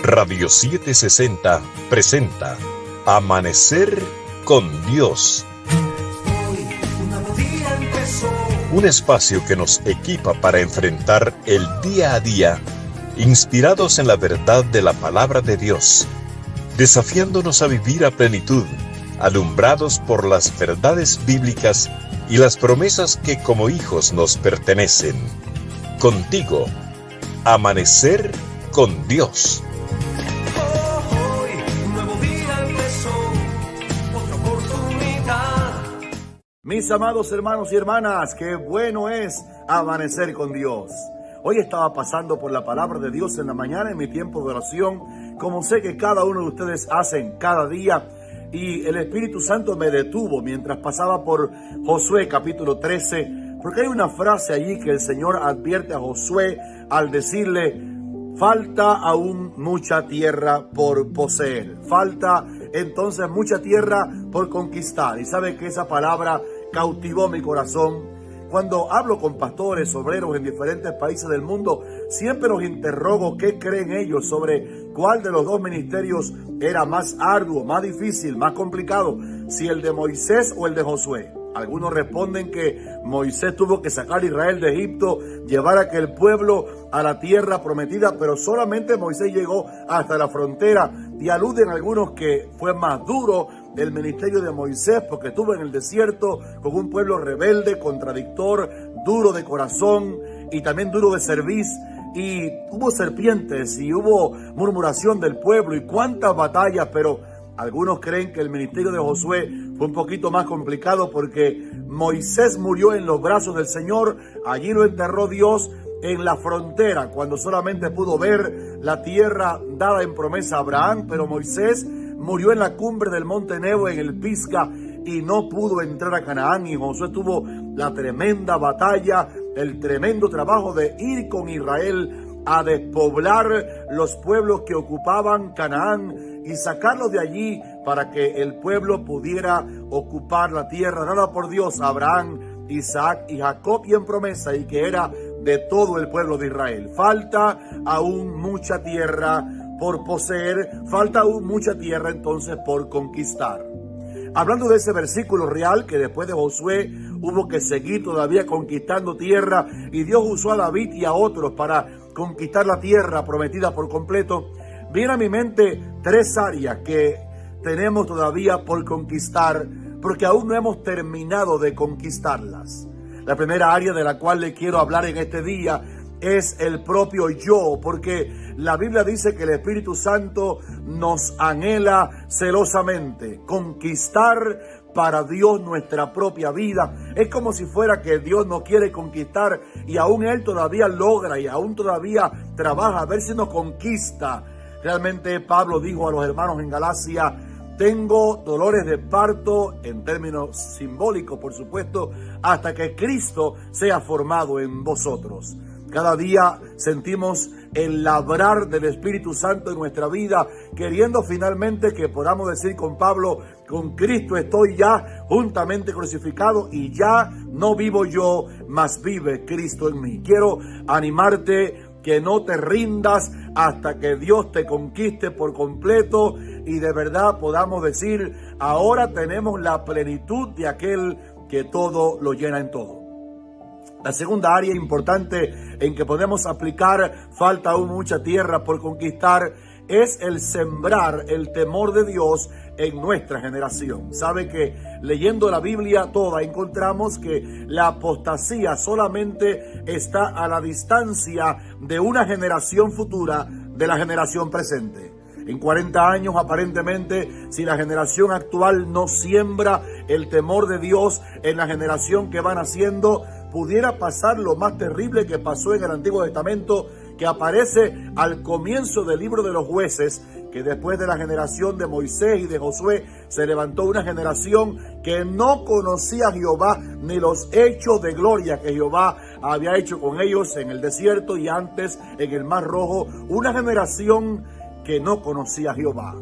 Radio 760 presenta Amanecer con Dios. Un espacio que nos equipa para enfrentar el día a día, inspirados en la verdad de la palabra de Dios, desafiándonos a vivir a plenitud, alumbrados por las verdades bíblicas y las promesas que como hijos nos pertenecen. Contigo, Amanecer con Dios. Mis amados hermanos y hermanas, qué bueno es amanecer con Dios. Hoy estaba pasando por la palabra de Dios en la mañana en mi tiempo de oración, como sé que cada uno de ustedes hacen cada día, y el Espíritu Santo me detuvo mientras pasaba por Josué capítulo 13, porque hay una frase allí que el Señor advierte a Josué al decirle: falta aún mucha tierra por poseer, falta entonces mucha tierra por conquistar. Y sabe que esa palabra cautivó mi corazón. Cuando hablo con pastores, obreros en diferentes países del mundo, siempre los interrogo qué creen ellos sobre cuál de los dos ministerios era más arduo, más difícil, más complicado, si el de Moisés o el de Josué. Algunos responden que Moisés tuvo que sacar a Israel de Egipto, llevar a aquel pueblo a la tierra prometida, pero solamente Moisés llegó hasta la frontera, y aluden algunos que fue más duro el ministerio de Moisés porque estuvo en el desierto con un pueblo rebelde, contradictor, duro de corazón y también duro de cerviz, y hubo serpientes y hubo murmuración del pueblo y cuántas batallas. Pero algunos creen que el ministerio de Josué fue un poquito más complicado porque Moisés murió en los brazos del Señor. Allí lo enterró Dios en la frontera, cuando solamente pudo ver la tierra dada en promesa a Abraham. Pero Moisés murió en la cumbre del monte Nebo, en el Pisga, y no pudo entrar a Canaán. Y Josué tuvo la tremenda batalla, el tremendo trabajo de ir con Israel a despoblar los pueblos que ocupaban Canaán y sacarlos de allí para que el pueblo pudiera ocupar la tierra dada por Dios a Abraham, Isaac y Jacob, y en promesa, y que era de todo el pueblo de Israel. Falta aún mucha tierra por poseer, falta aún mucha tierra entonces por conquistar. Hablando de ese versículo real, que después de Josué hubo que seguir todavía conquistando tierra, y Dios usó a David y a otros para conquistar la tierra prometida por completo, viene a mi mente tres áreas que tenemos todavía por conquistar, porque aún no hemos terminado de conquistarlas. La primera área de la cual le quiero hablar en este día es el propio yo, porque la Biblia dice que el Espíritu Santo nos anhela celosamente conquistar para Dios nuestra propia vida. Es como si fuera que Dios no quiere conquistar y aún Él todavía logra y aún todavía trabaja a ver si nos conquista. Realmente Pablo dijo a los hermanos en Galacia: tengo dolores de parto, en términos simbólicos por supuesto, hasta que Cristo sea formado en vosotros. Cada día sentimos el labrar del Espíritu Santo en nuestra vida, queriendo finalmente que podamos decir con Pablo: con Cristo estoy ya juntamente crucificado, y ya no vivo yo, mas vive Cristo en mí. Quiero animarte que no te rindas hasta que Dios te conquiste por completo y de verdad podamos decir: ahora tenemos la plenitud de aquel que todo lo llena en todo. La segunda área importante en que podemos aplicar falta aún mucha tierra por conquistar es el sembrar el temor de Dios en nuestra generación. Sabe que leyendo la Biblia toda encontramos que la apostasía solamente está a la distancia de una generación futura de la generación presente. En 40 años, aparentemente, si la generación actual no siembra el temor de Dios en la generación que va naciendo, pudiera pasar lo más terrible que pasó en el Antiguo Testamento, que aparece al comienzo del libro de los Jueces, que después de la generación de Moisés y de Josué se levantó una generación que no conocía a Jehová ni los hechos de gloria que Jehová había hecho con ellos en el desierto y antes en el Mar Rojo, una generación que no conocía a Jehová.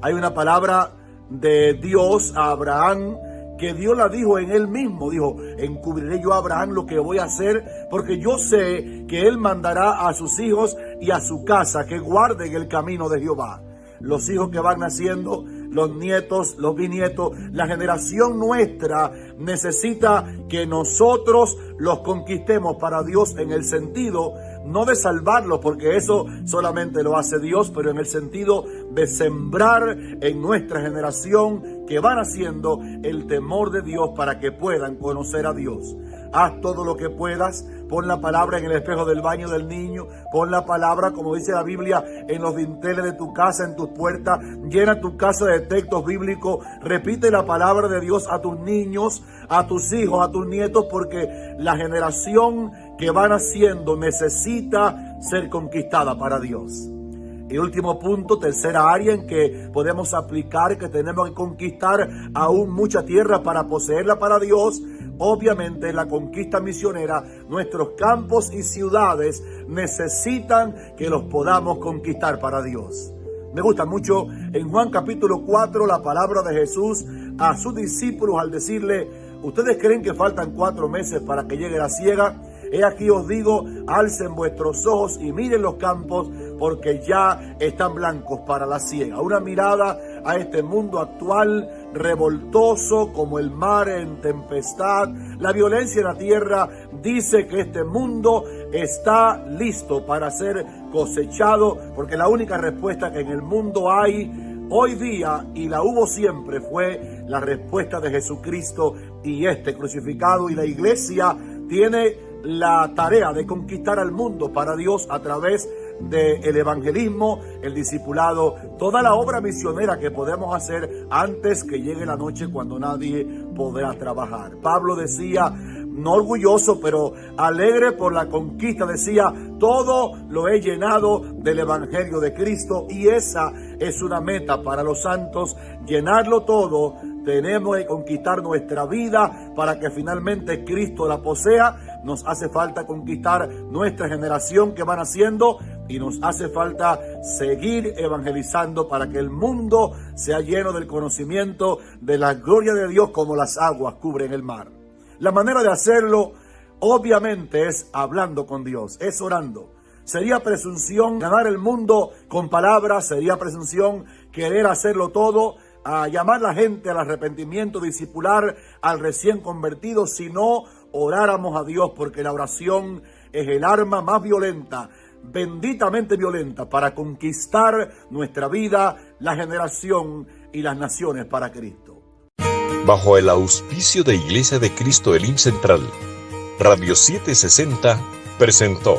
Hay una palabra de Dios a Abraham que Dios la dijo en él mismo. Dijo: encubriré yo a Abraham lo que voy a hacer, porque yo sé que él mandará a sus hijos y a su casa que guarden el camino de Jehová. Los hijos que van naciendo, los nietos, los bisnietos, la generación nuestra necesita que nosotros los conquistemos para Dios, en el sentido no de salvarlos, porque eso solamente lo hace Dios, pero en el sentido de sembrar en nuestra generación que van haciendo el temor de Dios para que puedan conocer a Dios. Haz todo lo que puedas, pon la palabra en el espejo del baño del niño, pon la palabra, como dice la Biblia, en los dinteles de tu casa, en tus puertas, llena tu casa de textos bíblicos, repite la palabra de Dios a tus niños, a tus hijos, a tus nietos, porque la generación que van haciendo necesita ser conquistada para Dios. Y último punto, tercera área en que podemos aplicar, que tenemos que conquistar aún mucha tierra para poseerla para Dios. Obviamente la conquista misionera, nuestros campos y ciudades necesitan que los podamos conquistar para Dios. Me gusta mucho en Juan capítulo 4 la palabra de Jesús a sus discípulos al decirle: ¿ustedes creen que faltan 4 meses para que llegue la siega? He aquí os digo, alcen vuestros ojos y miren los campos, porque ya están blancos para la siega. Una mirada a este mundo actual, revoltoso como el mar en tempestad. La violencia en la tierra dice que este mundo está listo para ser cosechado, porque la única respuesta que en el mundo hay hoy día, y la hubo siempre, fue la respuesta de Jesucristo y este crucificado. Y la iglesia tiene la tarea de conquistar al mundo para Dios a través del evangelismo, el discipulado, toda la obra misionera que podemos hacer antes que llegue la noche cuando nadie podrá trabajar. Pablo decía, no orgulloso, pero alegre por la conquista, decía: todo lo he llenado del evangelio de Cristo. Y esa es una meta para los santos, llenarlo todo. Tenemos que conquistar nuestra vida para que finalmente Cristo la posea. Nos hace falta conquistar nuestra generación que van haciendo, y nos hace falta seguir evangelizando para que el mundo sea lleno del conocimiento de la gloria de Dios como las aguas cubren el mar. La manera de hacerlo obviamente es hablando con Dios, es orando. Sería presunción ganar el mundo con palabras, sería presunción querer hacerlo todo, a llamar a la gente al arrepentimiento, discipular al recién convertido, si no oráramos a Dios, porque la oración es el arma más violenta, benditamente violenta, para conquistar nuestra vida, la generación y las naciones para Cristo. Bajo el auspicio de Iglesia de Cristo Elim Central, Radio 760 presentó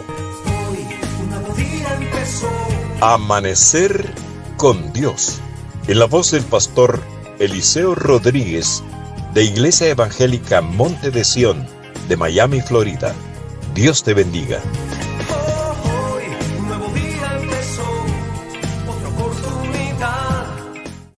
Hoy un nuevo día empezó. Amanecer con Dios, en la voz del pastor Eliseo Rodríguez, de Iglesia Evangélica Monte de Sión, de Miami, Florida. Dios te bendiga.